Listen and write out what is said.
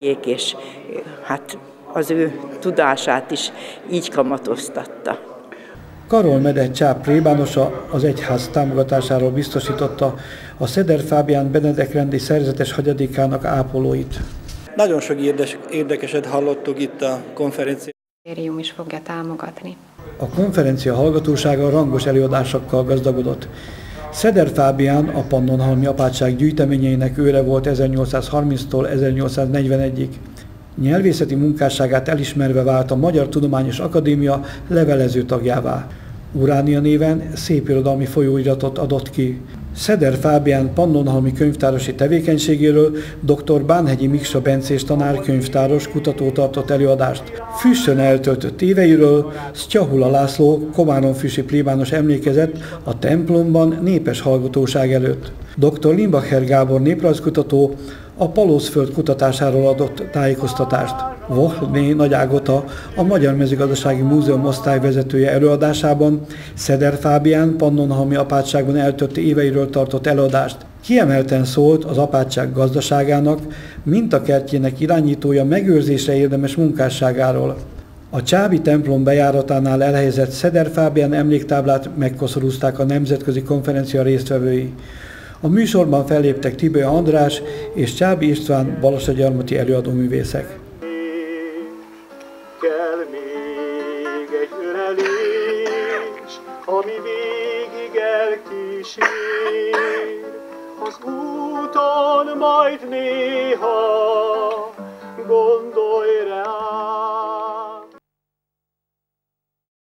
És hát az ő tudását is így kamatoztatta. Karol Medett Csáb plébánosa az egyház támogatásáról biztosította a Szeder Fábián Benedek rendi szerzetes hagyadékának ápolóit. Nagyon sok érdekeset hallottuk itt a konferencián. A ministérium is fogja támogatni. A konferencia hallgatósága rangos előadásokkal gazdagodott. Szeder Fábián a Pannonhalmi apátság gyűjteményeinek őre volt 1830-tól 1841-ig. Nyelvészeti munkásságát elismerve vált a Magyar Tudományos Akadémia levelező tagjává. Uránia néven szépirodalmi folyóiratot adott ki. Szeder Fábián pannonhalmi könyvtárosi tevékenységéről dr. Bánhegyi Miksa bencés tanár könyvtáros kutató tartott előadást. Füssön eltöltött éveiről Sztyahula László komáromfűsi plébános emlékezett a templomban népes hallgatóság előtt. Dr. Limbacher Gábor néprajzkutató a Palózföld kutatásáról adott tájékoztatást. Vohlné Nagy Ágota, a Magyar Mezőgazdasági Múzeum osztályvezetője előadásában Szeder Fábián pannonhalmi apátságban eltöltött éveiről tartott előadást. Kiemelten szólt az apátság gazdaságának, mintakertjének irányítója megőrzésre érdemes munkásságáról. A csábi templom bejáratánál elhelyezett Szeder Fábián emléktáblát megkoszorúzták a nemzetközi konferencia résztvevői. A műsorban felléptek Tibő András és Csábi István balassagyarmati előadóművészek. Kell még egy ölelés, ami végig elkísér, az úton majd néha gond